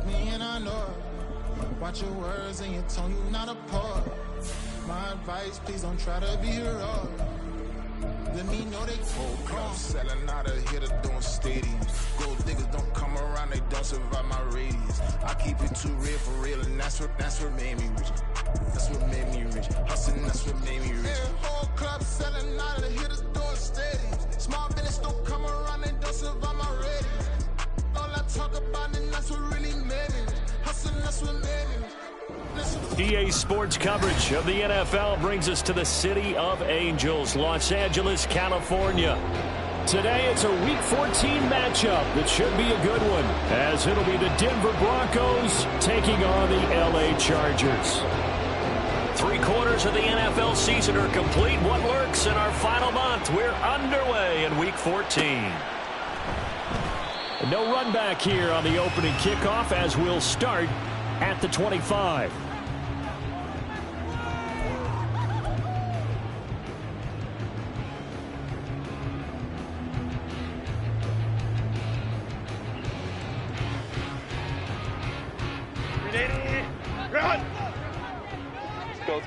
like me and I know it. Watch your words and your tone, you not a poet. My advice, please don't try to be heroic. Let me know they whole club selling out of here to doing stadiums. Gold diggers don't come around, they don't survive my radius. I keep it too real for real, and that's what made me rich. That's what made me rich. Hustling, that's what made me rich. Yeah, whole club selling out of here to doing stadiums. Small business don't come around, they don't survive my radius. All I talk about, and that's what really made me rich. Hustling, that's what made me rich. EA Sports coverage of the NFL brings us to the City of Angels, Los Angeles, California. Today it's a Week 14 matchup that should be a good one, as it'll be the Denver Broncos taking on the LA Chargers. 3/4 of the NFL season are complete. What lurks in our final month? We're underway in Week 14. No run back here on the opening kickoff, as we'll start at the 25. Run! Let's go.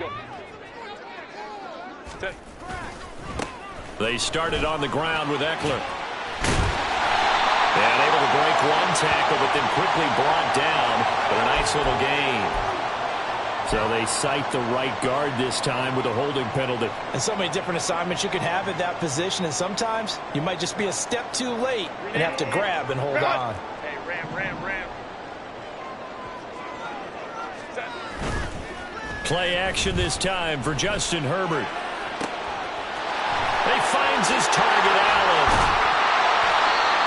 They started on the ground with Eckler. And able to break one tackle, but then quickly brought down. But a nice little gain. So they cite the right guard this time with a holding penalty. And so many different assignments you can have at that position. And sometimes you might just be a step too late and have to grab and hold on. Hey, ram. Play action this time for Justin Herbert. He finds his target, Allen.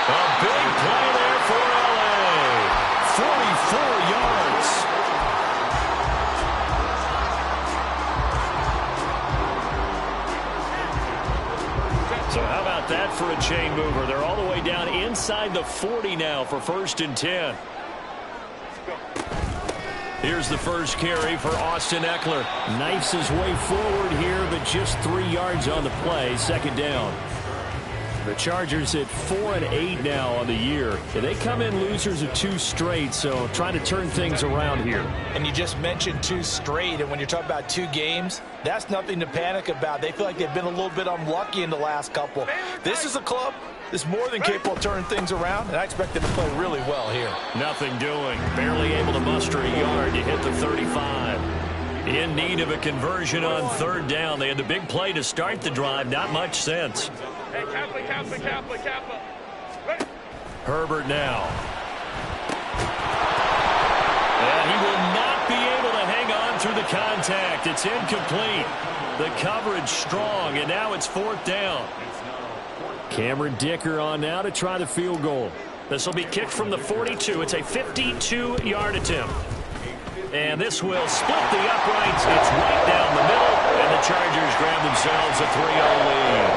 A big play there for LA. 44 yards. So how about that for a chain mover? They're all the way down inside the 40 now for 1st and 10. Here's the first carry for Austin Eckler. Knifes his way forward here, but just 3 yards on the play. 2nd down. The Chargers at 4-8 now on the year. And they come in losers of 2 straight, so trying to turn things around here. And you just mentioned 2 straight, and when you're talking about 2 games, that's nothing to panic about. They feel like they've been a little bit unlucky in the last couple. This is a club that's more than capable of turning things around, and I expect them to play really well here. Nothing doing. Barely able to muster a yard to hit the 35. In need of a conversion on 3rd down. They had the big play to start the drive. Not much sense. Hey, Kappa. Herbert now. And he will not be able to hang on through the contact. It's incomplete. The coverage strong, and now it's 4th down. Cameron Dicker on now to try the field goal. This will be kicked from the 42. It's a 52-yard attempt. And this will split the uprights. It's right down the middle, and the Chargers grab themselves a 3-0 lead.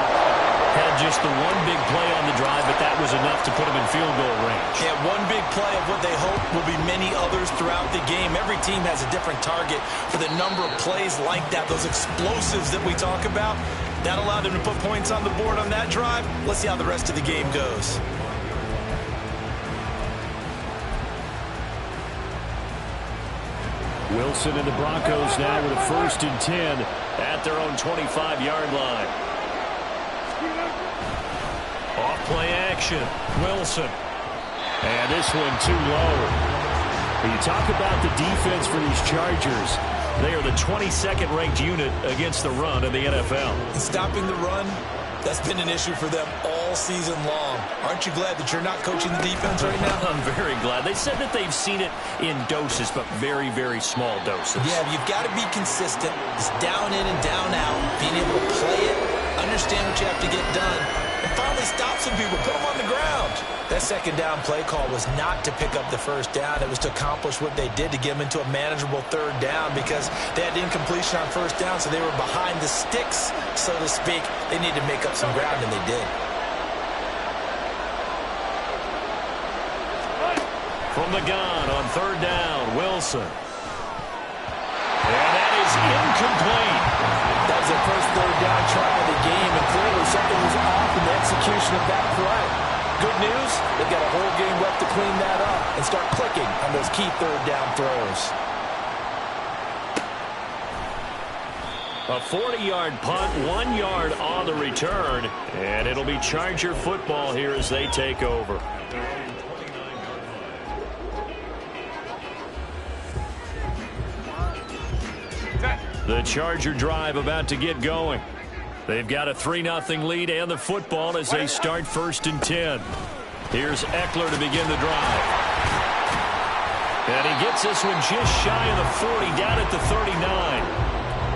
Had just the one big play on the drive, but that was enough to put them in field goal range. Yeah, one big play of what they hope will be many others throughout the game. Every team has a different target for the number of plays like that, those explosives that we talk about. That allowed them to put points on the board on that drive. Let's see how the rest of the game goes. Wilson and the Broncos now with a 1st and 10 at their own 25-yard line. Off play action. Wilson. And this one too low. When you talk about the defense for these Chargers, they are the 22nd ranked unit against the run in the NFL. Stopping the run, that's been an issue for them all season long. Aren't you glad that you're not coaching the defense right now? I'm very glad. They said that they've seen it in doses, but very, very small doses. Yeah, you've got to be consistent. It's down in and down out. Being able to play it, understand what you have to get done, and finally stop some people, put them on the ground. That 2nd down play call was not to pick up the 1st down. It was to accomplish what they did, to get them into a manageable 3rd down, because they had incompletion on 1st down, so they were behind the sticks, so to speak. They needed to make up some ground, and they did. From the gun on 3rd down, Wilson. And that is incomplete. That was their first 3rd down try of the game, and clearly something was off in the execution of that play. good news, they've got a whole game left to clean that up and start clicking on those key third down throws. A 40-yard punt, 1 yard on the return, and it'll be Charger football here as they take over. The Charger drive about to get going. They've got a 3-0 lead and the football as they start 1st and 10. Here's Eckler to begin the drive. And he gets this one just shy of the 40, down at the 39.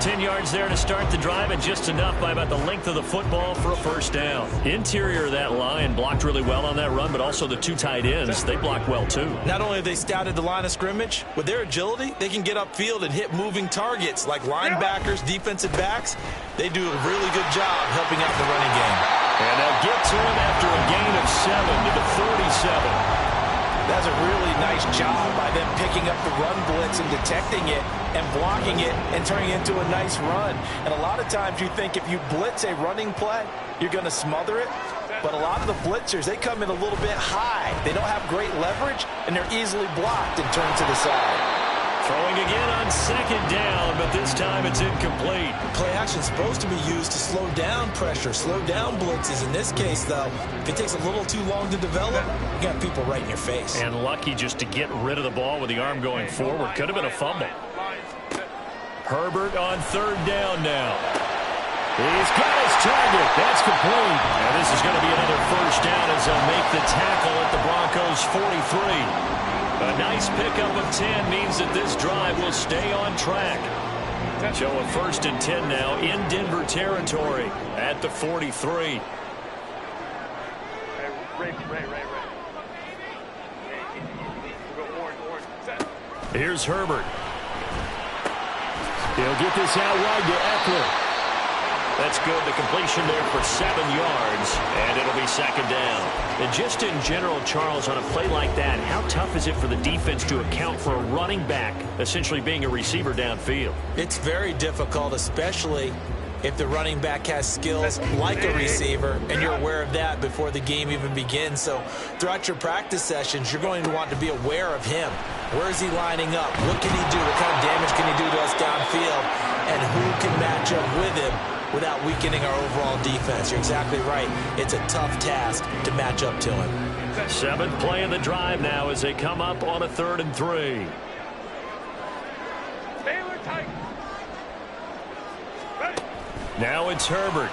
10 yards there to start the drive, and just enough by about the length of the football for a 1st down. Interior of that line blocked really well on that run, but also the 2 tight ends, they blocked well too. Not only have they scouted the line of scrimmage, with their agility, they can get upfield and hit moving targets like linebackers, defensive backs. They do a really good job helping out the running game. And they'll get to him after a gain of 7 to the 47. That's a really nice job by them picking up the run blitz and detecting it and blocking it and turning it into a nice run. And a lot of times you think if you blitz a running play, you're going to smother it. But a lot of the blitzers, they come in a little bit high. They don't have great leverage, and they're easily blocked and turned to the side. Throwing again on 2nd down, but this time it's incomplete. Play action is supposed to be used to slow down pressure, slow down blitzes. In this case, though, if it takes a little too long to develop, you got people right in your face. And lucky just to get rid of the ball with the arm going forward. Could have been a fumble. Herbert on 3rd down now. He's got his target. That's complete. And this is going to be another 1st down as they'll make the tackle at the Broncos' 43. A nice pickup of 10 means that this drive will stay on track. So a 1st and 10 now in Denver territory at the 43. Here's Herbert. He'll get this out wide to Eckler. That's good. The completion there for 7 yards, and it'll be 2nd down. And just in general, Charles, on a play like that, how tough is it for the defense to account for a running back essentially being a receiver downfield? It's very difficult, especially if the running back has skills like a receiver, and you're aware of that before the game even begins. So throughout your practice sessions, you're going to want to be aware of him. Where is he lining up? What can he do? What kind of damage can he do to us downfield? And who can match up with him without weakening our overall defense? You're exactly right. It's a tough task to match up to him. 7th play of the drive now as they come up on a 3rd and 3. Now it's Herbert.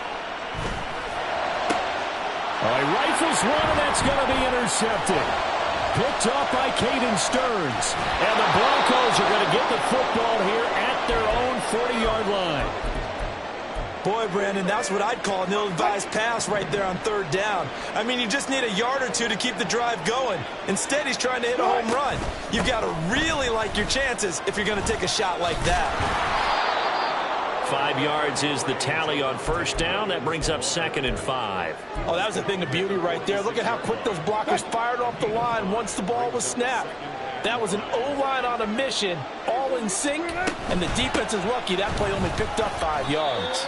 He rifles one, and that's going to be intercepted. Picked up by Caden Stearns. And the Broncos are going to get the football here at their own 40-yard line. Boy, Brandon, that's what I'd call an ill-advised pass right there on 3rd down. I mean, you just need a yard or two to keep the drive going. Instead, he's trying to hit a home run. You've got to really like your chances if you're going to take a shot like that. 5 yards is the tally on 1st down. That brings up 2nd and 5. Oh, that was a thing of beauty right there. Look at how quick those blockers fired off the line once the ball was snapped. That was an O-line on a mission, all in sync, and the defense is lucky that play only picked up 5 yards.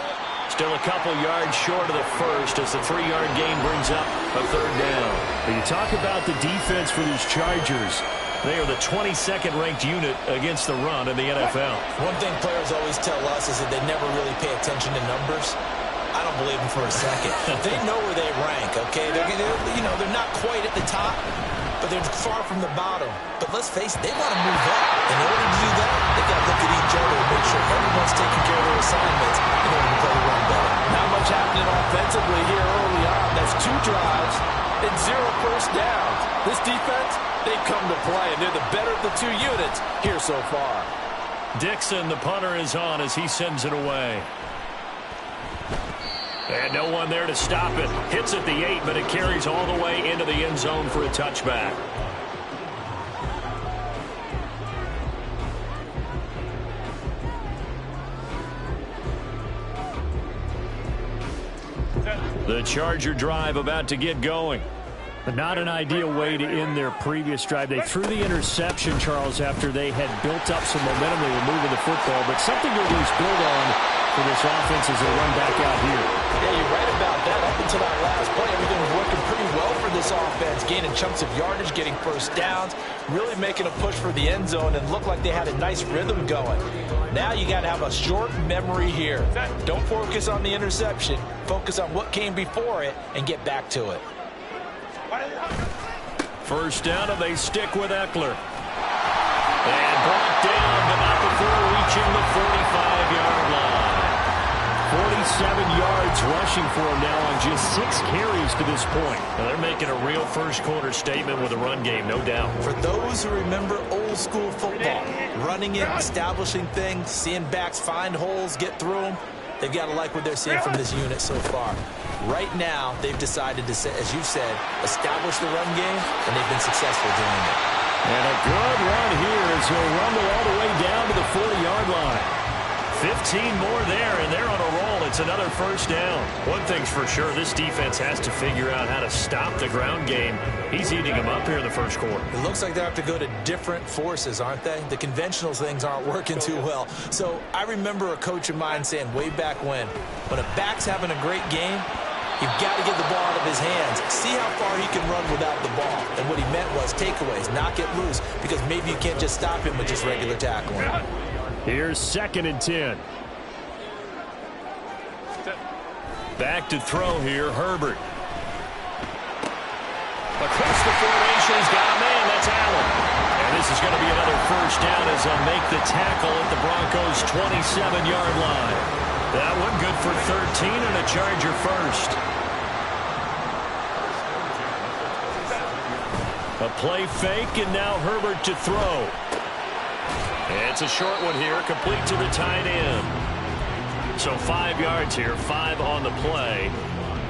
Still a couple yards short of the 1st as the 3-yard gain brings up a 3rd down. When you talk about the defense for these Chargers, they are the 22nd ranked unit against the run in the NFL. One thing players always tell us is that they never really pay attention to numbers. I don't believe them for a second. They know where they rank, okay? They're not quite at the top, but they're far from the bottom. But let's face it, they want to move up. In order to do that, they got to look at each other and make sure everyone's taking care of their assignments in order to play the run better. Not much happening offensively here early on. That's 2 drives and 0 first downs. This defense, they've come to play, and they're the better of the 2 units here so far. Dixon, the punter, is on as he sends it away. And no one there to stop it. Hits at the 8, but it carries all the way into the end zone for a touchback. The Charger drive about to get going. Not an ideal way to end their previous drive. They threw the interception, Charles, after they had built up some momentum. They were moving the football, but something to at least build on for this offense as they run back out here. Yeah, you're right about that. Up until that last play, everything was working pretty well for this offense, gaining chunks of yardage, getting first downs, really making a push for the end zone, and looked like they had a nice rhythm going. Now you got to have a short memory here. Don't focus on the interception. Focus on what came before it and get back to it. First down, and they stick with Eckler. And brought down, but not before reaching the 45-yard line. 47 yards rushing for him now on just 6 carries to this point. Now they're making a real first-quarter statement with a run game, no doubt. For those who remember old-school football, running it, establishing things, seeing backs find holes, get through them, they've got to like what they're seeing from this unit so far. Right now, they've decided to, as you said, establish the run game, and they've been successful doing it. And a good run here as he'll rumble all the way down to the 40-yard line. 15 more there, and they're on a roll. It's another first down. One thing's for sure, this defense has to figure out how to stop the ground game. He's eating them up here in the first quarter. It looks like they have to go to different forces, aren't they? The conventional things aren't working too well. So I remember a coach of mine saying way back when a back's having a great game, you've got to get the ball out of his hands. See how far he can run without the ball. And what he meant was takeaways, knock it loose, because maybe you can't just stop him with just regular tackling. Here's 2nd and 10. Back to throw here, Herbert. Across the formation, he's got a man. That's Allen. And this is going to be another first down as they'll make the tackle at the Broncos' 27-yard line. That one good for 13 and a Charger first. A play fake, and now Herbert to throw. And it's a short one here, complete to the tight end. So 5 yards here, 5 on the play,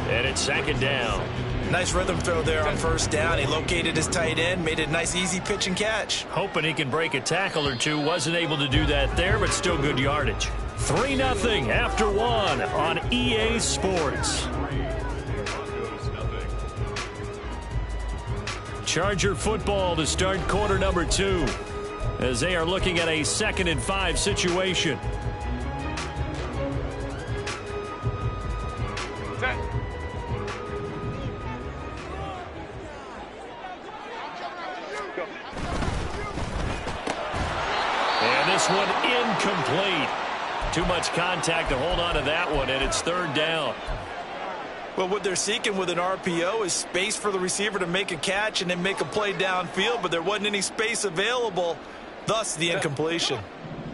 and it's 2nd down. Nice rhythm throw there on first down. He located his tight end, made it a nice, easy pitch and catch. Hoping he can break a tackle or two. Wasn't able to do that there, but still good yardage. 3-0 after 1 on EA Sports. Charger football to start quarter number 2 as they are looking at a 2nd and 5 situation. And this one incomplete. Too much contact to hold on to that one, and it's 3rd down. Well, what they're seeking with an RPO is space for the receiver to make a catch and then make a play downfield, but there wasn't any space available, thus the incompletion.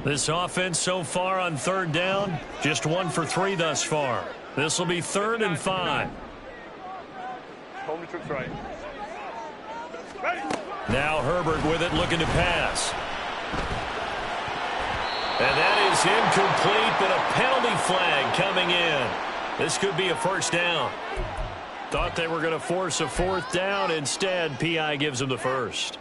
This offense so far on 3rd down, just 1 for 3 thus far. This will be 3rd and 5. Home trips right. Now Herbert with it, looking to pass. And that is incomplete, but a penalty flag coming in. This could be a first down. Thought they were going to force a 4th down. Instead, P.I. gives them the first.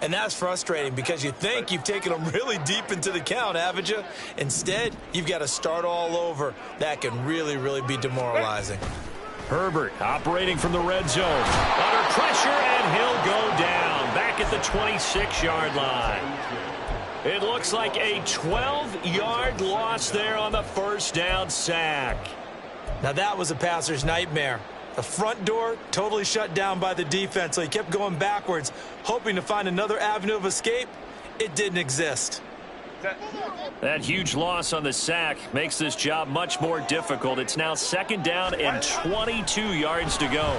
And that's frustrating because you think you've taken them really deep into the count, haven't you? Instead, you've got to start all over. That can really, really be demoralizing. Herbert operating from the red zone. Under pressure, and he'll go down. Back at the 26-yard line. It looks like a 12-yard loss there on the first down sack. Now that was a passer's nightmare. The front door totally shut down by the defense, so he kept going backwards, hoping to find another avenue of escape. It didn't exist. That huge loss on the sack makes this job much more difficult. It's now 2nd down and 22 yards to go.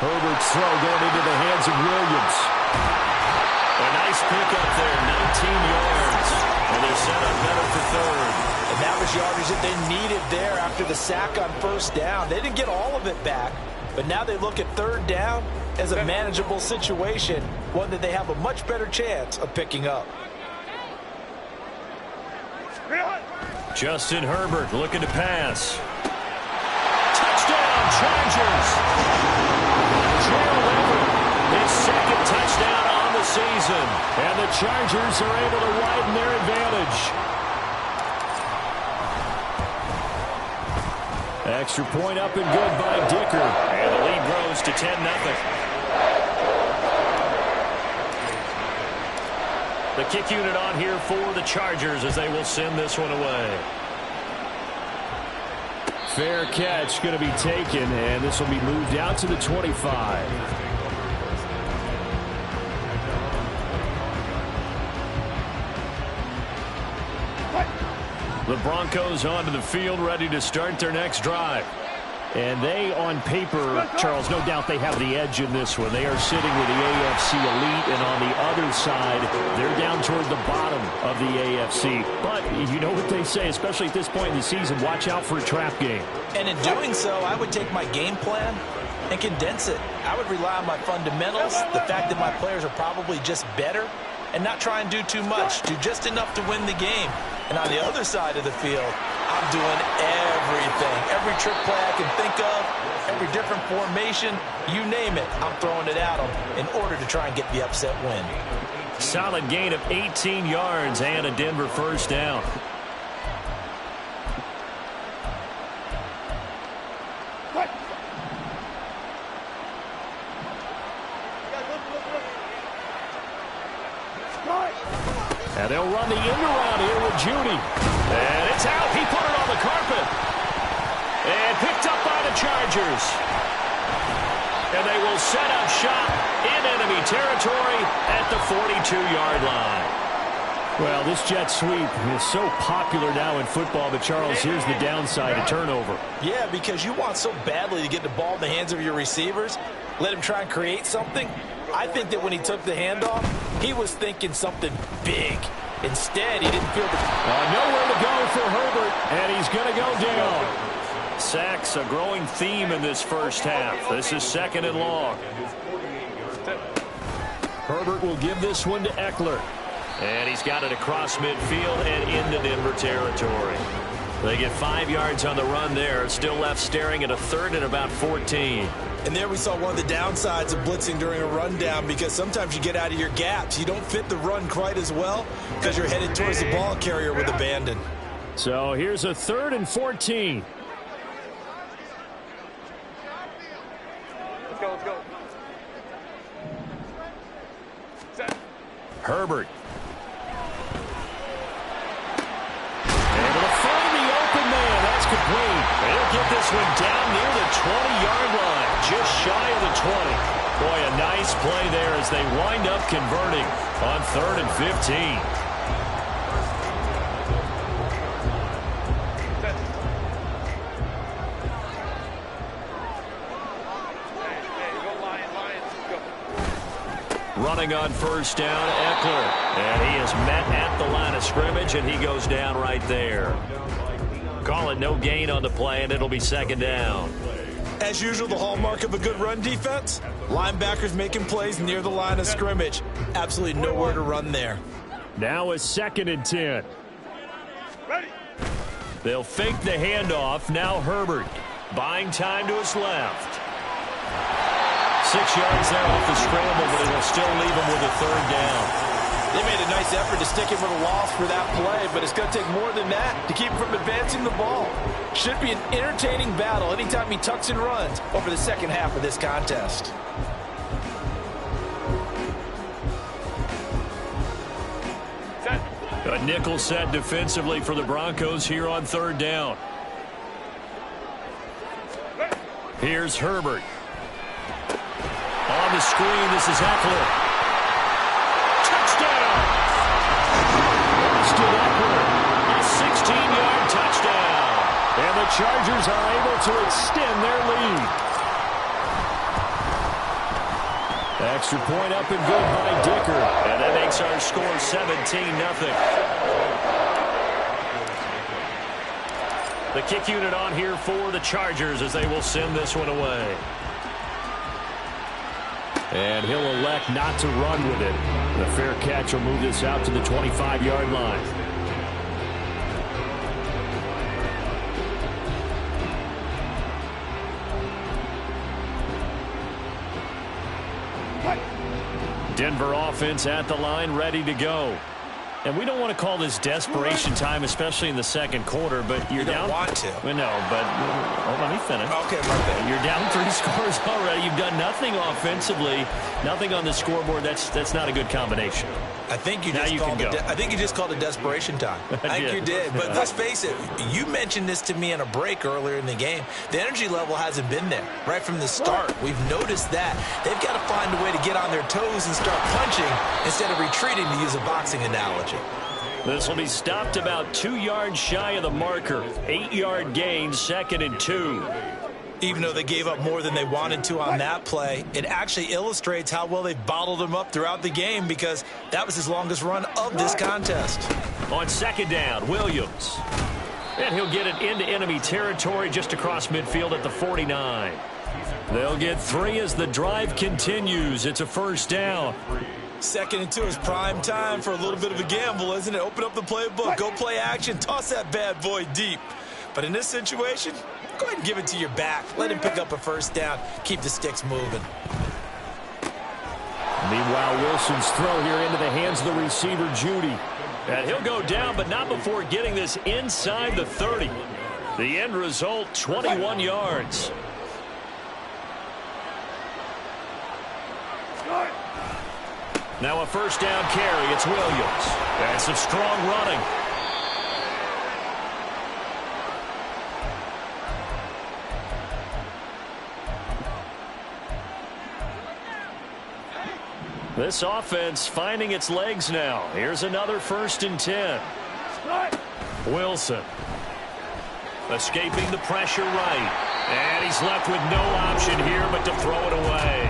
Herbert's throw going into the hands of Williams. A nice pickup there, 19 yards. And they're set up better for 3rd. And that was yardage that they needed there after the sack on first down. They didn't get all of it back, but now they look at 3rd down as a manageable situation, one that they have a much better chance of picking up. Justin Herbert looking to pass. Touchdown, Chargers! Gerald Everett, his 2nd touchdown on the season. And the Chargers are able to widen their advantage. Extra point up and good by Dicker. And the lead grows to 10-0. The kick unit on here for the Chargers as they will send this one away. Fair catch going to be taken, and this will be moved out to the 25. The Broncos onto the field, ready to start their next drive. And they, on paper, Charles, no doubt they have the edge in this one. They are sitting with the AFC elite, and on the other side, they're down toward the bottom of the AFC. But you know what they say, especially at this point in the season, watch out for a trap game. And in doing so, I would take my game plan and condense it. I would rely on my fundamentals, the fact that my players are probably just better, and not try and do too much, do just enough to win the game. And on the other side of the field, I'm doing everything. Every trick play I can think of, every different formation, you name it, I'm throwing it at them in order to try and get the upset win. Solid gain of 18 yards and a Denver first down. And they'll run the end around here with Judy. And it's out. He put it on the carpet. And picked up by the Chargers. And they will set up shop in enemy territory at the 42-yard line. Well, this jet sweep is so popular now in football, but Charles, here's the downside, a turnover. Yeah, because you want so badly to get the ball in the hands of your receivers, let him try and create something. I think that when he took the handoff, he was thinking something big. Instead, he didn't feel the... nowhere to go for Herbert, and he's going to go down. Sacks, a growing theme in this first half. This is second and long. Herbert will give this one to Eckler. And he's got it across midfield and into Denver territory. They get 5 yards on the run there. Still left staring at a third and about 14. And there we saw one of the downsides of blitzing during a rundown, because sometimes you get out of your gaps. You don't fit the run quite as well because you're headed towards the ball carrier with abandon. So here's a 3rd and 14. Let's go, let's go. Set. Herbert. Able to find the open man. That's complete. They'll get this one down near the 20-yard line, just shy of the 20. Boy, a nice play there as they wind up converting on 3rd and 15. Running on first down, Eckler. And he is met at the line of scrimmage, and he goes down right there. Call it no gain on the play, and it'll be second down. As usual, the hallmark of a good run defense, linebackers making plays near the line of scrimmage. Absolutely nowhere to run there. Now a 2nd and 10. Ready. They'll fake the handoff. Now Herbert buying time to his left. 6 yards there off the scramble, but it'll still leave him with a 3rd down. They made a nice effort to stick him with a loss for that play, but it's going to take more than that to keep him from advancing the ball. Should be an entertaining battle anytime he tucks and runs over the second half of this contest. Set. A nickel set defensively for the Broncos here on 3rd down. Here's Herbert. On the screen, this is Eckler. Touchdown! Austin Eckler, a 16-yard touchdown. And the Chargers are able to extend their lead. Extra point up and good by Dicker. And that makes our score 17-0. The kick unit on here for the Chargers as they will send this one away. And he'll elect not to run with it. The fair catch will move this out to the 25-yard line. Denver offense at the line, ready to go. And we don't want to call this desperation time, especially in the second quarter, but you're down. You don't want to. Well, no, but let me finish. Okay, my bad. You're down 3 scores already. You've done nothing offensively, nothing on the scoreboard. That's not a good combination. I think you just called it desperation time. I think you did. But let's face it, you mentioned this to me in a break earlier in the game. The energy level hasn't been there right from the start. We've noticed that. They've got to find a way to get on their toes and start punching instead of retreating, to use a boxing analogy. This will be stopped about 2 yards shy of the marker. 8-yard gain, 2nd and 2. Even though they gave up more than they wanted to on that play, it actually illustrates how well they've bottled them up throughout the game, because that was his longest run of this contest. On 2nd down, Williams. And he'll get it into enemy territory just across midfield at the 49. They'll get 3 as the drive continues. It's a 1st down. 2nd and 2 is prime time for a little bit of a gamble, isn't it? Open up the playbook, go play action, toss that bad boy deep. But in this situation, go ahead and give it to your back. Let him pick up a 1st down. Keep the sticks moving. Meanwhile, Wilson's throw here into the hands of the receiver, Judy. And he'll go down, but not before getting this inside the 30. The end result, 21 yards. Now a 1st down carry. It's Williams. And some strong running. This offense finding its legs now. Here's another 1st and 10. Wilson escaping the pressure right. And he's left with no option here but to throw it away.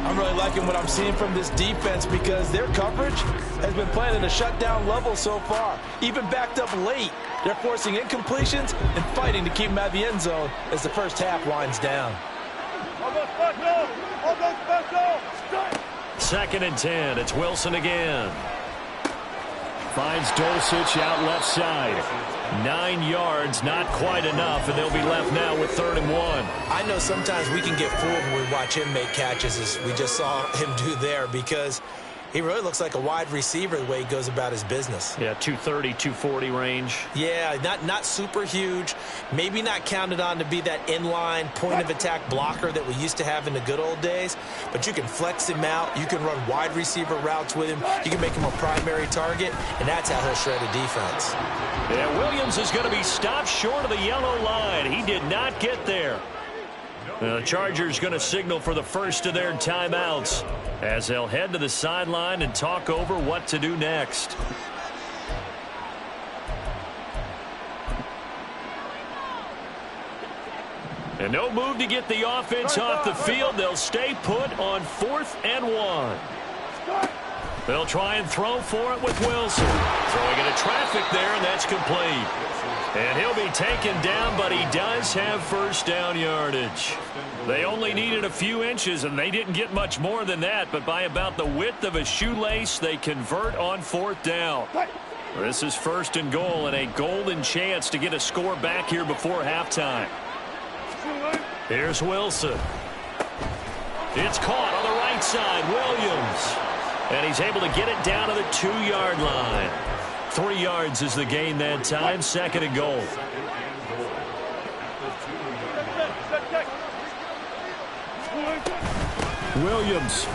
I'm really liking what I'm seeing from this defense, because their coverage has been playing at a shutdown level so far. Even backed up late, they're forcing incompletions and fighting to keep them out of the end zone as the first half winds down. 2nd and 10. It's Wilson again. Finds Dulcich out left side. 9 yards, not quite enough, and they'll be left now with 3rd and 1. I know sometimes we can get fooled when we watch him make catches, as we just saw him do there, because he really looks like a wide receiver the way he goes about his business. Yeah, 230, 240 range. Yeah, not super huge. Maybe not counted on to be that inline point-of-attack blocker that we used to have in the good old days. But you can flex him out. You can run wide receiver routes with him. You can make him a primary target, and that's how he'll shred a defense. Yeah, Williams is going to be stopped short of the yellow line. He did not get there. The Chargers going to signal for the first of their timeouts as they'll head to the sideline and talk over what to do next. And no move to get the offense off the field. They'll stay put on 4th and 1. They'll try and throw for it with Wilson. Throwing into traffic there, and that's complete. And he'll be taken down, but he does have 1st down yardage. They only needed a few inches, and they didn't get much more than that, but by about the width of a shoelace, they convert on 4th down. This is 1st and goal, and a golden chance to get a score back here before halftime. Here's Wilson. It's caught on the right side, Williams. And he's able to get it down to the 2-yard line. 3 yards is the gain that time. 2nd and goal. Williams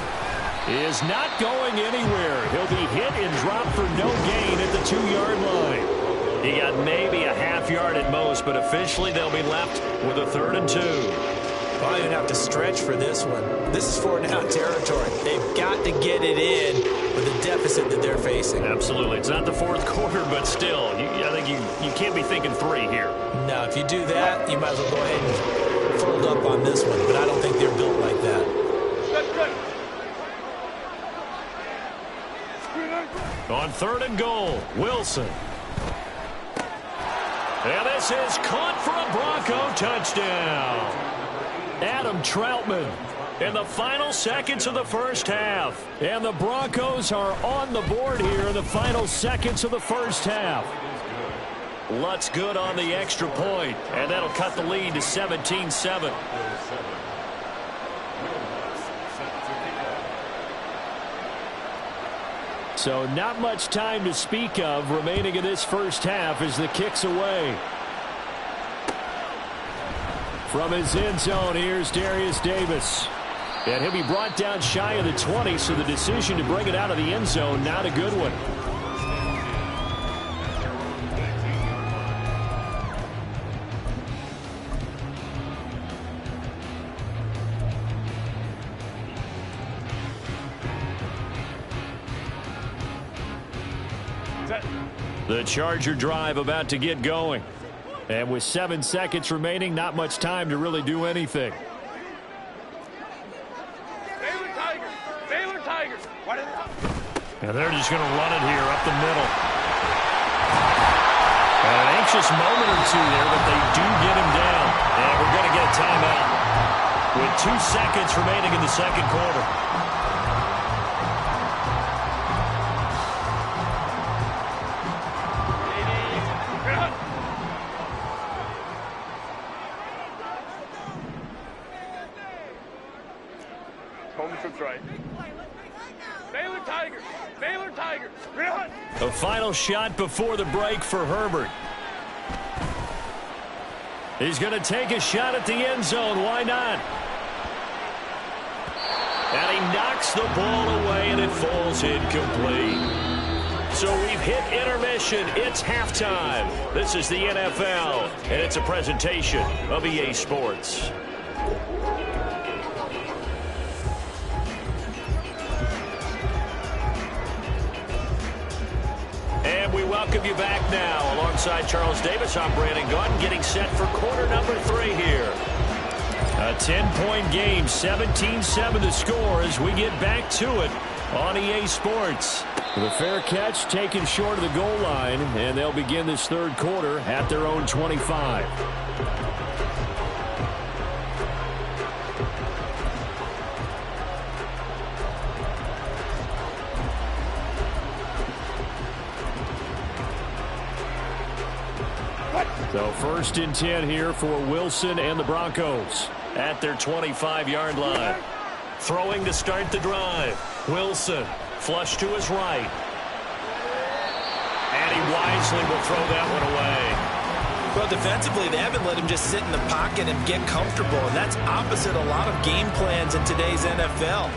is not going anywhere. He'll be hit and dropped for no gain at the 2-yard line. He got maybe a half yard at most, but officially they'll be left with a 3rd and 2. Probably going to have to stretch for this one. This is 4th down territory. They've got to get it in with the deficit that they're facing. Absolutely. It's not the 4th quarter, but still, I think you can't be thinking 3 here. No, if you do that, you might as well go ahead and fold up on this one, but I don't think they're built like that. On 3rd and goal, Wilson. And this is caught for a Bronco touchdown. Adam Troutman in the final seconds of the first half. And the Broncos are on the board here in the final seconds of the first half. Lutz good on the extra point, and that'll cut the lead to 17-7. So not much time to speak of remaining in this first half as the kick's away. From his end zone, here's Darius Davis. And he'll be brought down shy of the 20, so the decision to bring it out of the end zone, not a good one. The Charger drive about to get going. And with 7 seconds remaining, not much time to really do anything. Baylor Tigers. And they're just going to run it here up the middle. And an anxious moment or two there, but they do get him down. And we're going to get a timeout with 2 seconds remaining in the second quarter. Right. Baylor Tigers. Baylor Tigers. A final shot before the break for Herbert. He's going to take a shot at the end zone. Why not? And he knocks the ball away, and it falls incomplete. So we've hit intermission. It's halftime. This is the NFL, and it's a presentation of EA Sports. And we welcome you back now. Alongside Charles Davis, I'm Brandon Gaudin, getting set for quarter number 3 here. A 10-point game, 17-7 the score as we get back to it on EA Sports. The fair catch taken short of the goal line, and they'll begin this third quarter at their own 25. So first and 10 here for Wilson and the Broncos at their 25-yard line. Throwing to start the drive. Wilson, flush to his right. And he wisely will throw that one away. Well, defensively, they haven't let him just sit in the pocket and get comfortable, and that's opposite a lot of game plans in today's NFL.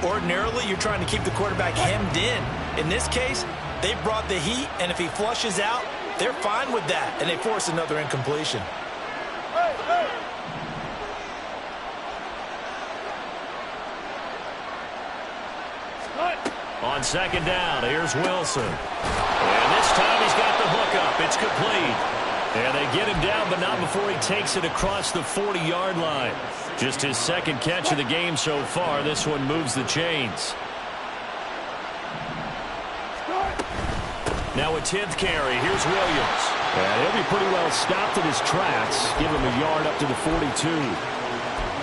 Ordinarily, you're trying to keep the quarterback hemmed in. In this case, they brought the heat, and if he flushes out, they're fine with that, and they force another incompletion. On second down, here's Wilson. And this time he's got the hook up. It's complete. And they get him down, but not before he takes it across the 40-yard line. Just his second catch of the game so far. This one moves the chains. Now a 10th carry. Here's Williams. And he'll be pretty well stopped in his tracks. Give him a yard up to the 42.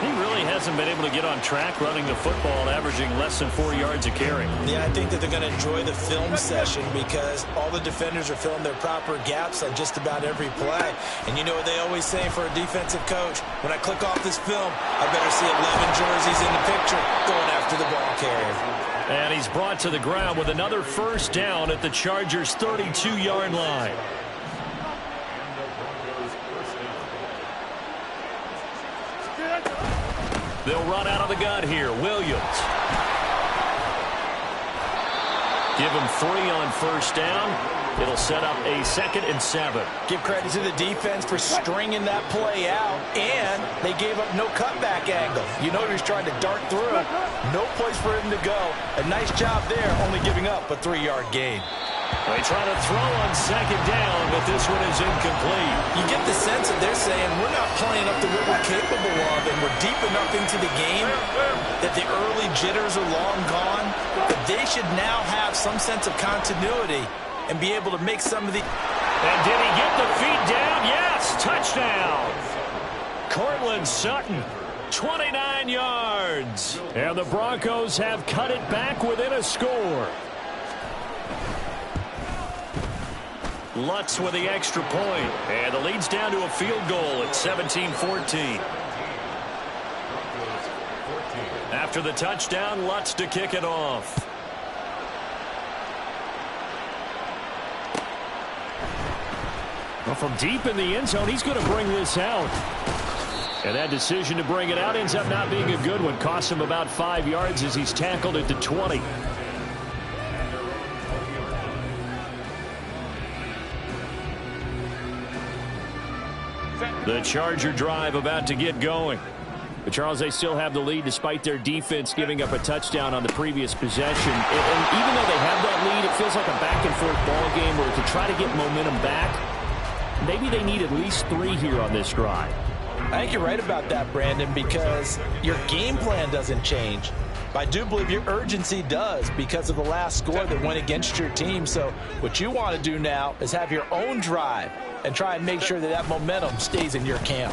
He really hasn't been able to get on track running the football, averaging less than 4 yards a carry. Yeah, I think that they're going to enjoy the film session because all the defenders are filling their proper gaps on just about every play. And you know what they always say for a defensive coach? When I click off this film, I better see 11 jerseys in the picture going after the ball carrier. And he's brought to the ground with another first down at the Chargers' 32-yard line. They'll run out of the gun here. Williams. Give him 3 on first down. It'll set up a 2nd and 7. Give credit to the defense for stringing that play out, and they gave up no cutback angle. You know he was trying to dart through. No place for him to go. A nice job there, only giving up a 3-yard gain. They try to throw on second down, but this one is incomplete. You get the sense that they're saying we're not playing up to what we're capable of, and we're deep enough into the game that the early jitters are long gone, but they should now have some sense of continuity and be able to make some of the... And did he get the feet down? Yes, touchdown. Cortland Sutton, 29 yards. And the Broncos have cut it back within a score. Lutz with the extra point. And the lead's down to a field goal at 17-14. After the touchdown, Lutz to kick it off. Well, from deep in the end zone, he's going to bring this out. And that decision to bring it out ends up not being a good one. Costs him about 5 yards as he's tackled at the 20. The Charger drive about to get going. But Charles, they still have the lead despite their defense giving up a touchdown on the previous possession. And even though they have that lead, it feels like a back-and-forth ball game where to try to get momentum back, maybe they need at least 3 here on this drive. I think you're right about that, Brandon, because your game plan doesn't change. But I do believe your urgency does because of the last score that went against your team. So what you want to do now is have your own drive and try and make sure that that momentum stays in your camp.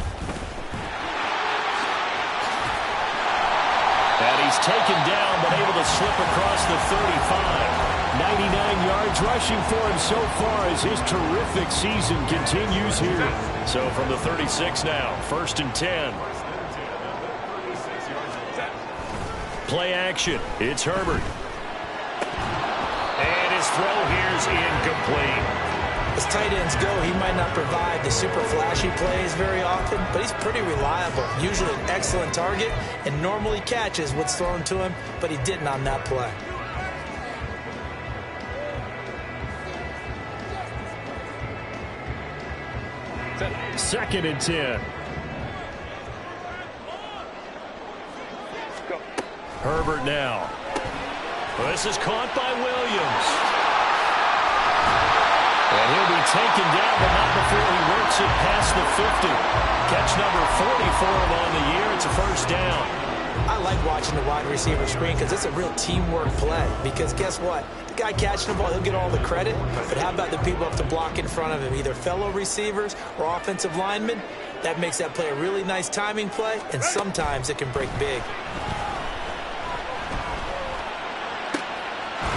And he's taken down, but able to slip across the 35. 99 yards rushing for him so far as his terrific season continues here. So from the 36 now, 1st and 10. Play action. It's Herbert. And his throw here is incomplete. As tight ends go, he might not provide the super flashy plays very often, but he's pretty reliable. Usually an excellent target and normally catches what's thrown to him, but he didn't on that play. Second and 10. Go. Herbert now. This is caught by Williams. And he'll be taken down, but not before he works it past the 50. Catch number 40 for him on the year. It's a 1st down. I like watching the wide receiver screen because it's a real teamwork play. Because guess what? The guy catching the ball, he'll get all the credit. But how about the people up to block in front of him, either fellow receivers or offensive linemen? That makes that play a really nice timing play, and sometimes it can break big.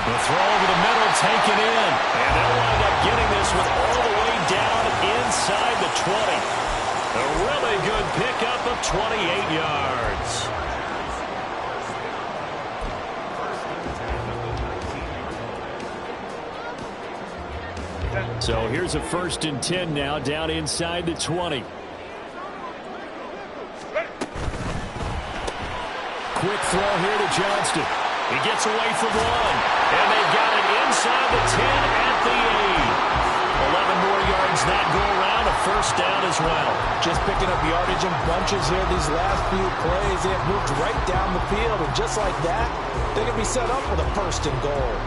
The throw over the middle taken in. And they'll wind up getting this one all the way down inside the 20. A really good pickup of 28 yards. So here's a 1st and 10 now down inside the 20. Quick throw here to Johnston. He gets away from one. And they've got it inside the 10 at the 8. 11 more yards that go around. A 1st down as well. Just picking up yardage in bunches here these last few plays. They have moved right down the field. And just like that, they can be set up with a 1st and goal.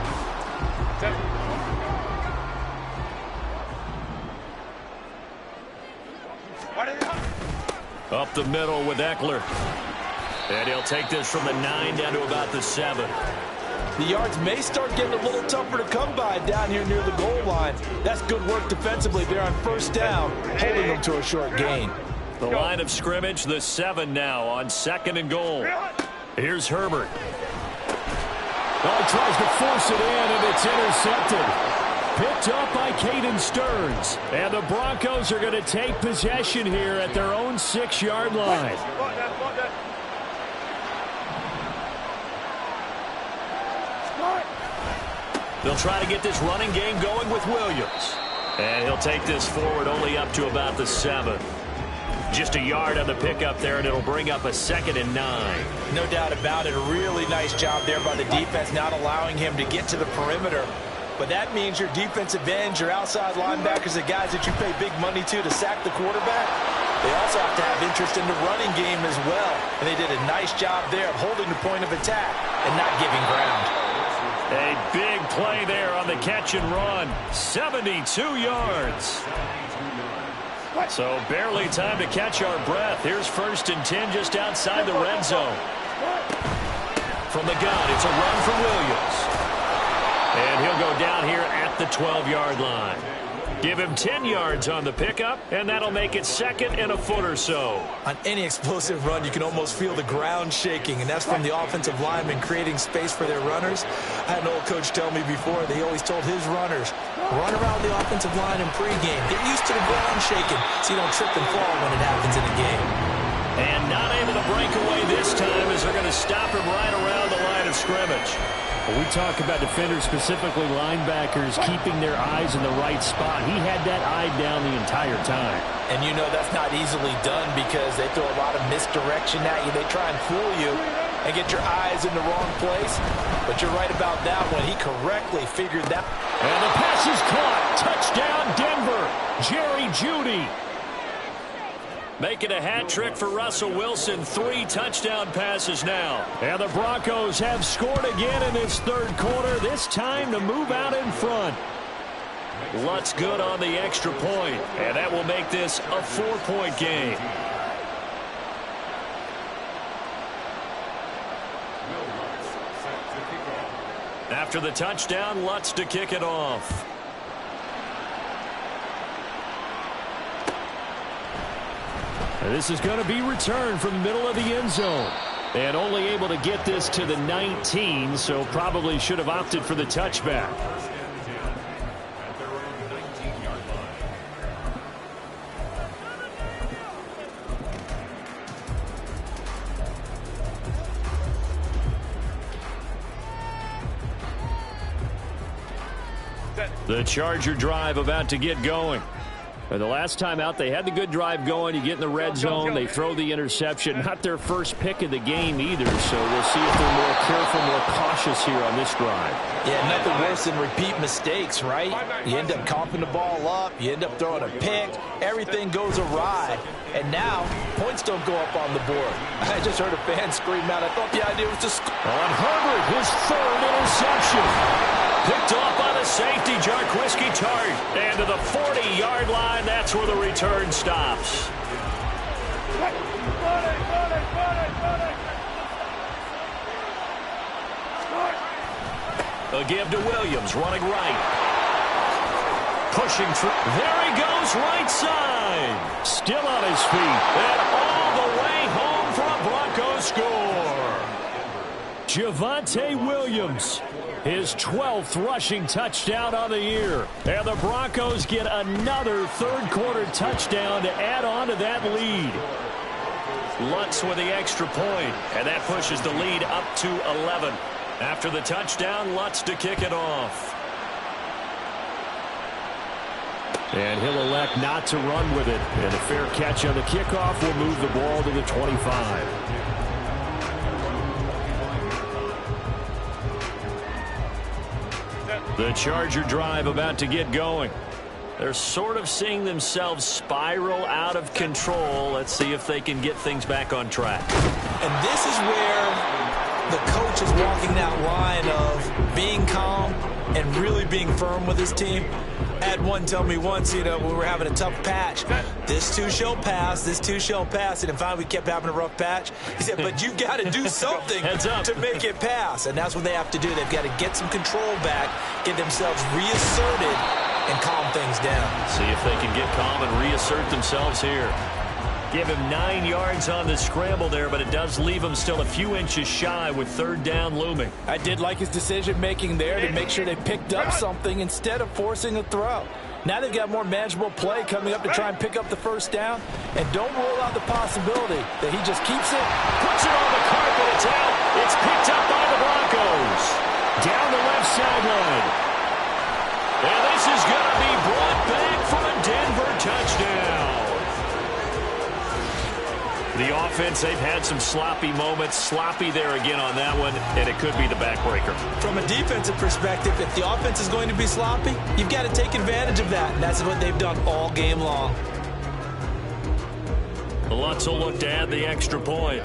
Up the middle with Eckler. And he'll take this from the 9 down to about the 7. The yards may start getting a little tougher to come by down here near the goal line. That's good work defensively there on 1st down, holding them to a short gain. The line of scrimmage, the 7 now on 2nd and goal. Here's Herbert. Oh, he tries to force it in, and it's intercepted. Picked up by Caden Stearns. And the Broncos are going to take possession here at their own 6-yard line. They'll try to get this running game going with Williams. And he'll take this forward only up to about the 7. Just a yard on the pickup there, and it'll bring up a 2nd and 9. No doubt about it. A really nice job there by the defense, not allowing him to get to the perimeter. But that means your defensive ends, your outside linebackers, the guys that you pay big money to sack the quarterback, they also have to have interest in the running game as well. And they did a nice job there of holding the point of attack and not giving ground. A big play there on the catch and run. 72 yards. So barely time to catch our breath. Here's 1st and 10 just outside the red zone. From the gun, it's a run for Williams. And he'll go down here at the 12-yard line. Give him 10 yards on the pickup, and that'll make it 2nd and a foot or so. On any explosive run, you can almost feel the ground shaking, and that's from the offensive linemen creating space for their runners. I had an old coach tell me before, they always told his runners, run around the offensive line in pregame. Get used to the ground shaking so you don't trip and fall when it happens in a game. And not able to break away this time as they're going to stop him right around the line of scrimmage. When we talk about defenders, specifically linebackers, keeping their eyes in the right spot. He had that eye down the entire time. And you know that's not easily done because they throw a lot of misdirection at you. They try and fool you and get your eyes in the wrong place. But you're right about that one. He correctly figured that. And the pass is caught. Touchdown, Denver. Jerry Jeudy. Making a hat trick for Russell Wilson. 3 touchdown passes now. And the Broncos have scored again in this third quarter. This time to move out in front. Lutz good on the extra point. And that will make this a 4-point game. After the touchdown, Lutz to kick it off. This is going to be returned from the middle of the end zone. And only able to get this to the 19, so probably should have opted for the touchback. The Charger drive about to get going. The last time out, they had the good drive going. You get in the red zone, they throw the interception. Not their first pick of the game either, so we'll see if they're more careful, more cautious here on this drive. Yeah, nothing worse than repeat mistakes, right? You end up coughing the ball up, you end up throwing a pick, everything goes awry, and now points don't go up on the board. I just heard a fan scream out. I thought the idea was to score. On Herbert, his third interception. Picked off by the safety, Jarquiski Tartt. And to the 40-yard line, that's where the return stops. A give to Williams, running right. Pushing through. There he goes, right side. Still on his feet. And all the way home for a Broncos score. Javonte Williams. His 12th rushing touchdown on the year. And the Broncos get another third-quarter touchdown to add on to that lead. Lutz with the extra point, and that pushes the lead up to 11. After the touchdown, Lutz to kick it off. And he'll elect not to run with it. And a fair catch on the kickoff will move the ball to the 25. The Charger drive about to get going. They're sort of seeing themselves spiral out of control. Let's see if they can get things back on track. And this is where the coach is walking that line of being calm and really being firm with his team. I had one tell me once, when we were having a tough patch, this too shall pass, this too shall pass. And finally we kept having a rough patch. He said, but you've got to do something to make it pass. And that's what they have to do. They've got to get some control back, get themselves reasserted, and calm things down. See if they can get calm and reassert themselves here. Give him 9 yards on the scramble there, but it does leave him still a few inches shy with third down looming. I did like his decision-making there to make sure they picked up something instead of forcing a throw. Now they've got more manageable play coming up to try and pick up the first down. And don't rule out the possibility that he just keeps it. Puts it on the carpet. It's out. It's picked up by the Broncos. Down the left sideline. And this is going to be brought back for a Denver touchdown. The offense, they've had some sloppy moments. Sloppy there again on that one, and it could be the backbreaker. From a defensive perspective, if the offense is going to be sloppy, you've got to take advantage of that, and that's what they've done all game long. Lutz will look to add the extra point.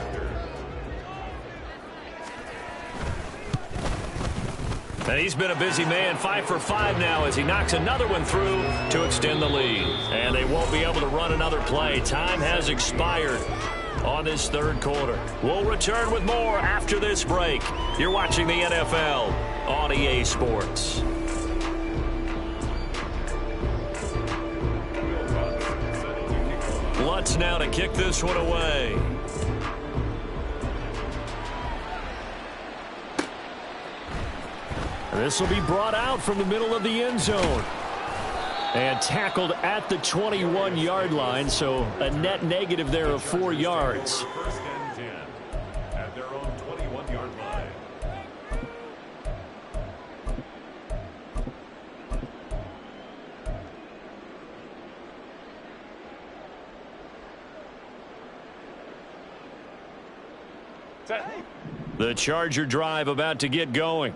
And he's been a busy man, 5 for 5 now as he knocks another one through to extend the lead. And they won't be able to run another play. Time has expired on this third quarter. We'll return with more after this break. You're watching the NFL on EA Sports. Lutz now to kick this one away. This will be brought out from the middle of the end zone. And tackled at the 21-yard line, so a net negative there of 4 yards. First and 10 at their own 21-yard line. The Charger drive about to get going.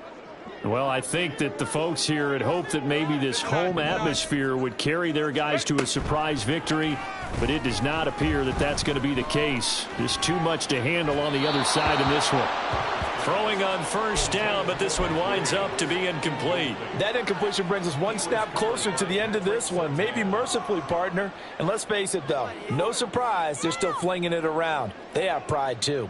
Well, I think that the folks here had hoped that maybe this home atmosphere would carry their guys to a surprise victory, but it does not appear that that's going to be the case. There's too much to handle on the other side in this one. Throwing on first down, but this one winds up to be incomplete. That incompletion brings us one snap closer to the end of this one. Maybe mercifully, partner. And let's face it, though, no surprise, they're still flinging it around. They have pride, too.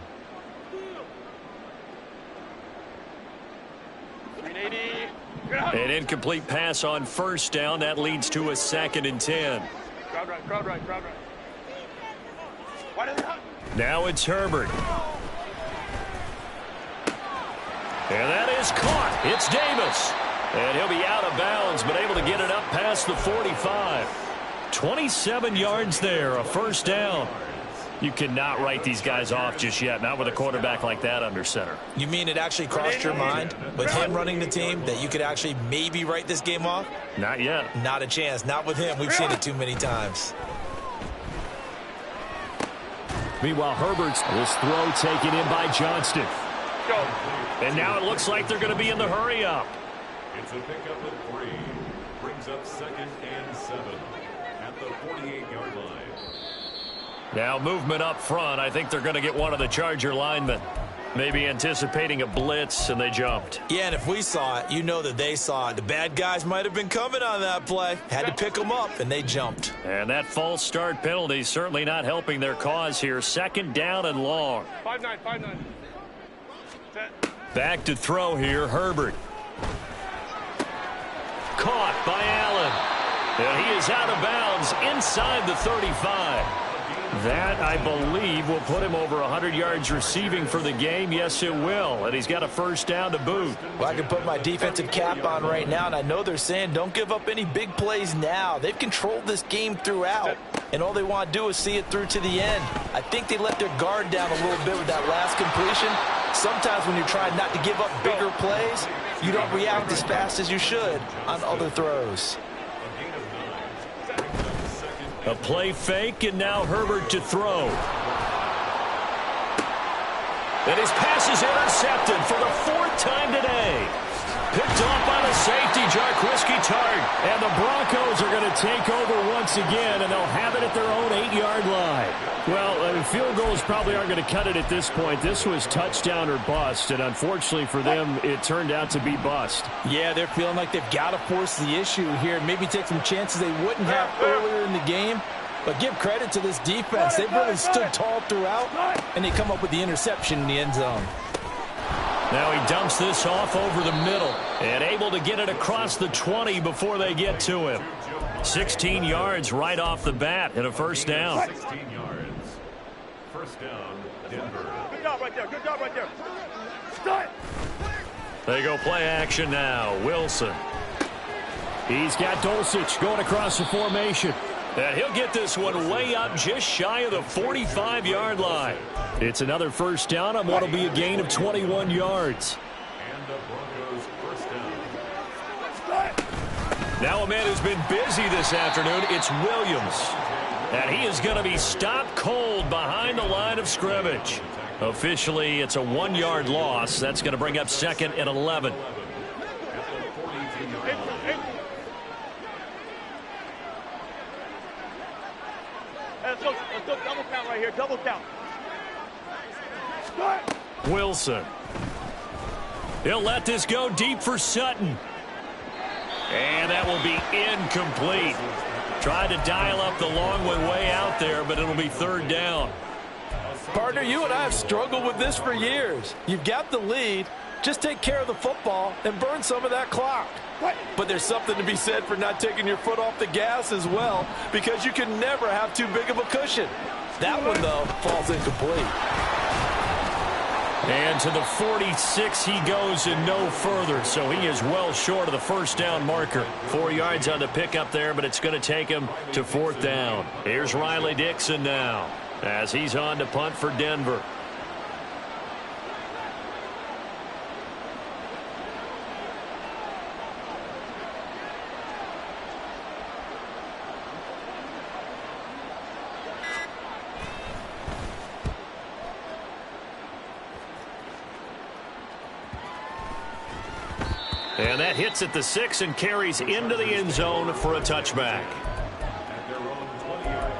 An incomplete pass on first down. That leads to a 2nd and 10. Crowd right, crowd right, crowd right. Now it's Herbert. And that is caught. It's Davis. And he'll be out of bounds, but able to get it up past the 45. 27 yards there, a first down. You cannot write these guys off just yet, not with a quarterback like that under center. You mean it actually crossed your mind with him running the team that you could actually maybe write this game off? Not yet. Not a chance. Not with him. We've seen it too many times. Meanwhile, Herbert's this throw taken in by Johnston. Go. And now it looks like they're going to be in the hurry up. It's a pickup of 3. Brings up 2nd and 7 at the 48-yard line. Now movement up front. I think they're going to get one of the Charger linemen. Maybe anticipating a blitz, and they jumped. Yeah, and if we saw it, you know that they saw it. The bad guys might have been coming on that play. Had to pick them up, and they jumped. And that false start penalty certainly not helping their cause here. 2nd down and long. 5-9, 5-9. Back to throw here, Herbert. Caught by Allen. And he is out of bounds inside the 35. That, I believe, will put him over 100 yards receiving for the game. Yes, it will. And he's got a first down to boot. Well, I can put my defensive cap on right now, and I know they're saying don't give up any big plays now. They've controlled this game throughout, and all they want to do is see it through to the end. I think they let their guard down a little bit with that last completion. Sometimes when you're trying not to give up bigger plays, you don't react as fast as you should on other throws. A play fake, and now Herbert to throw. And his pass is intercepted for the 4th time today. Picked off by the safety, Jaquiski Tartt. And the Broncos are going to take over once again, and they'll have it at their own 8-yard line. Well, field goals probably aren't going to cut it at this point. This was touchdown or bust, and unfortunately for them, it turned out to be bust. Yeah, they're feeling like they've got to force the issue here, maybe take some chances they wouldn't have earlier in the game. But give credit to this defense. They've really stood tall throughout, and they come up with the interception in the end zone. Now he dumps this off over the middle and able to get it across the 20 before they get to him. 16 yards right off the bat and a first down. 16 yards. First down, Denver. Good job right there. Good job right there. Start. They go play action now. Wilson. He's got Dulcich going across the formation. And he'll get this one way up just shy of the 45-yard line. It's another first down on what will be a gain of 21 yards. And the Broncos first down. Now a man who's been busy this afternoon, it's Williams. And he is going to be stopped cold behind the line of scrimmage. Officially, it's a 1-yard loss. That's going to bring up 2nd and 11. Let's go double count right here. Double count. Wilson. He'll let this go deep for Sutton. And that will be incomplete. Tried to dial up the long one way out there, but it'll be 3rd down. Partner, you and I have struggled with this for years. You've got the lead. Just take care of the football and burn some of that clock. But there's something to be said for not taking your foot off the gas as well, because you can never have too big of a cushion. That one, though, falls incomplete. And to the 46 he goes and no further. So he is well short of the first down marker. 4 yards on the pickup there, but it's going to take him to 4th down. Here's Riley Dixon now as he's on to punt for Denver. And that hits at the 6 and carries into the end zone for a touchback. At their own 20-yard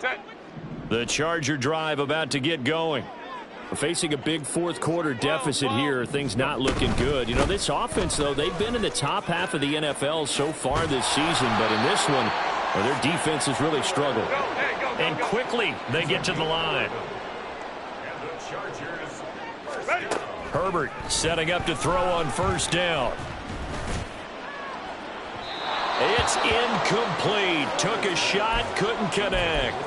line. The Charger drive about to get going. Facing a big fourth quarter deficit here, things not looking good. You know, this offense, though, they've been in the top half of the NFL so far this season, but in this one, well, their defense has really struggled. And quickly, they get to the line. And the Chargers. Herbert setting up to throw on first down. It's incomplete. Took a shot, couldn't connect.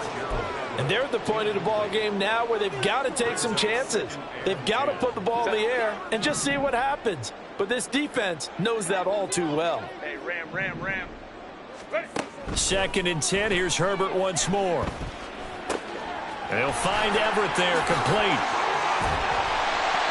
And they're at the point of the ball game now where they've got to take some chances. They've got to put the ball in the air and just see what happens. But this defense knows that all too well. Hey, ram. Second and 10. Here's Herbert once more. And he'll find Everett there, complete.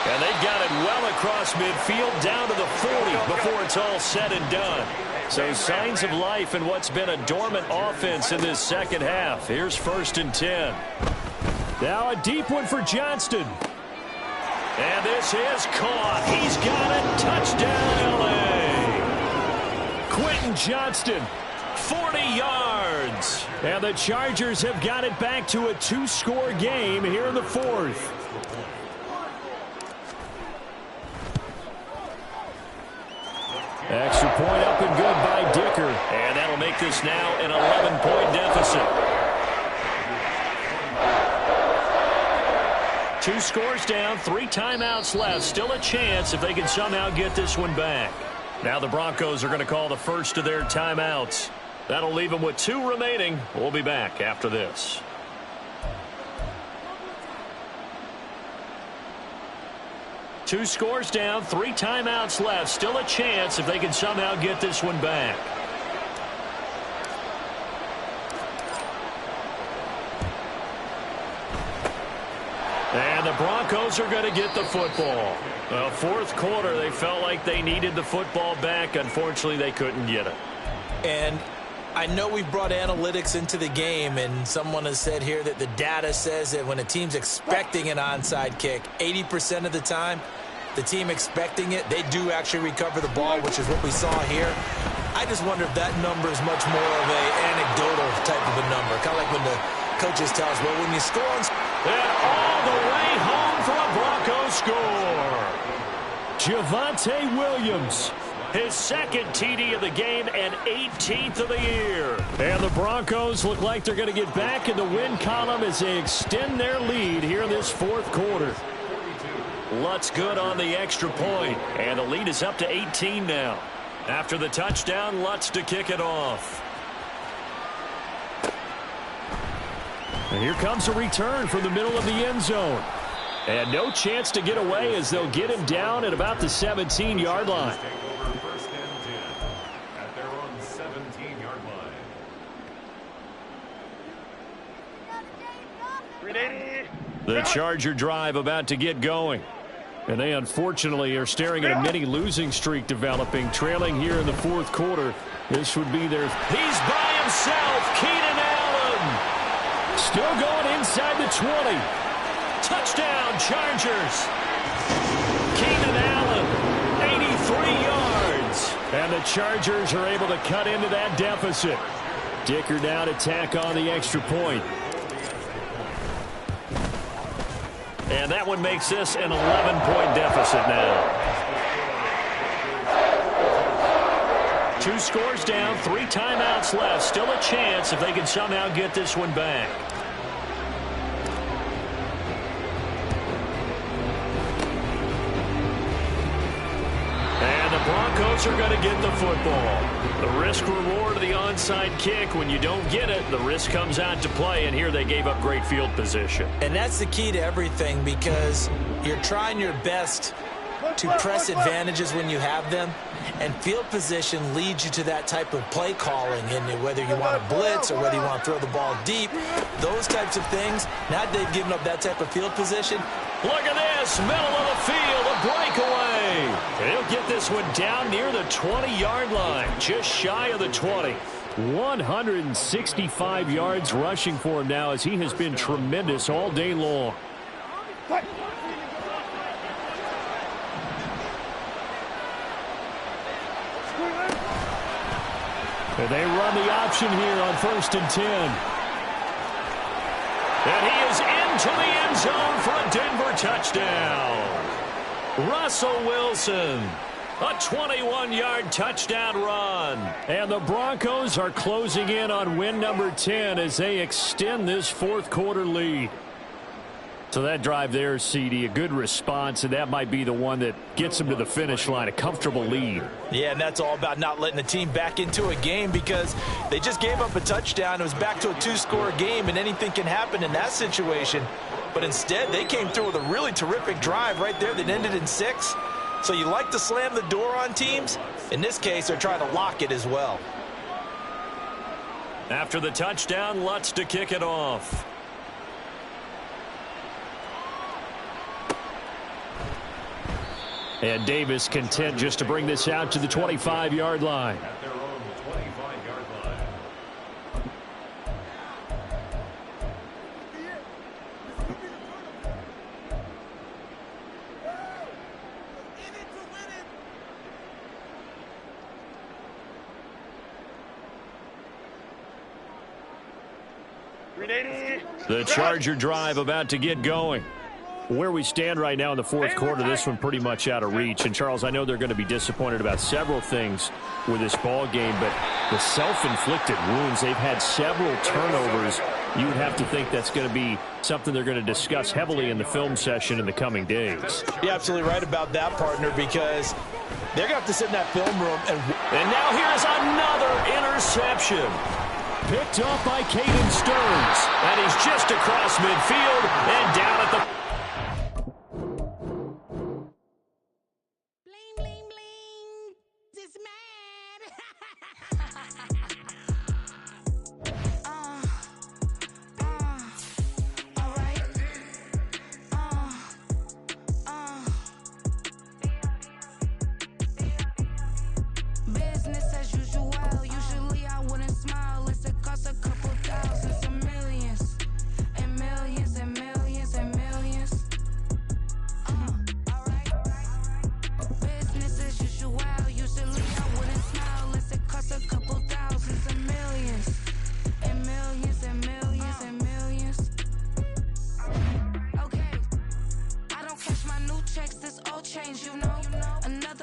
And they've got it well across midfield down to the 40 before it's all said and done. So signs of life in what's been a dormant offense in this second half. Here's 1st and 10. Now a deep one for Johnston. And this is caught. He's got it. Touchdown, LA. Quentin Johnston, 40 yards. And the Chargers have got it back to a 2-score game here in the 4th. Extra point up and good by Dicker. And that'll make this now an 11-point deficit. 2 scores down, 3 timeouts left. Still a chance if they can somehow get this one back. Now the Broncos are going to call the first of their timeouts. That'll leave them with 2 remaining. We'll be back after this. Two scores down, 3 timeouts left. Still a chance if they can somehow get this one back. And the Broncos are going to get the football. The 4th quarter, they felt like they needed the football back. Unfortunately, they couldn't get it. And I know we've brought analytics into the game, and someone has said here that the data says that when a team's expecting an onside kick, 80% of the time, the team expecting it, they do actually recover the ball, which is what we saw here. I just wonder if that number is much more of an anecdotal type of a number, kind of like when the coaches tell us, well, when you score on... And all the way home for a Broncos score. Javonte Williams, his 2nd TD of the game and 18th of the year. And the Broncos look like they're going to get back in the win column as they extend their lead here in this 4th quarter. Lutz good on the extra point, and the lead is up to 18 now. After the touchdown, Lutz to kick it off. And here comes a return from the middle of the end zone. And no chance to get away as they'll get him down at about the 17-yard line. Take over 1st and 10 at their own 17-yard line. 380. The Charger drive about to get going. And they unfortunately are staring at a mini losing streak developing, trailing here in the 4th quarter. This would be their... He's by himself, Keenan Allen. Still going inside the 20. Touchdown, Chargers. Keenan Allen, 83 yards. And the Chargers are able to cut into that deficit. Dicker now to tack on the extra point. And that one makes this an 11-point deficit now. 2 scores down, 3 timeouts left. Still a chance if they can somehow get this one back. And the Broncos are going to get the football. The risk-reward of the onside kick. When you don't get it, the risk comes out to play, and here they gave up great field position. And that's the key to everything, because you're trying your best to press advantages when you have them, and field position leads you to that type of play calling, and whether you want to blitz or whether you want to throw the ball deep, those types of things. Now they've given up that type of field position. Look at this, middle of the field, a breakaway. He'll get this one down near the 20-yard line, just shy of the 20. 165 yards rushing for him now, as he has been tremendous all day long. And they run the option here on 1st and 10. And he is into the end zone for a Denver touchdown. Russell Wilson, a 21-yard touchdown run. And the Broncos are closing in on win number 10 as they extend this fourth-quarter lead. So that drive there, CD, a good response, and that might be the one that gets them to the finish line, a comfortable lead. Yeah, and that's all about not letting the team back into a game, because they just gave up a touchdown. It was back to a 2-score game, and anything can happen in that situation. But instead, they came through with a really terrific drive right there that ended in 6. So you like to slam the door on teams. In this case, they're trying to lock it as well. After the touchdown, Lutz to kick it off. And Davis content just to bring this out to the 25-yard line. At their own 25-yard line. The Charger drive about to get going. Where we stand right now in the fourth quarter, this one pretty much out of reach. And, Charles, I know they're going to be disappointed about several things with this ball game, but the self-inflicted wounds, they've had several turnovers. You would have to think that's going to be something they're going to discuss heavily in the film session in the coming days. You're absolutely right about that, partner, because they're going to have to sit in that film room. And now here's another interception. Picked up by Caden Stearns. And he's just across midfield and down at the...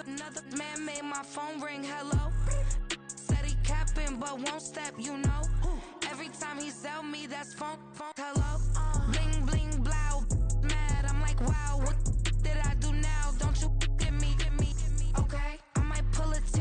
Another man made my phone ring, hello. Said he capping, but won't step, you know. Every time he sell me, that's phone, hello.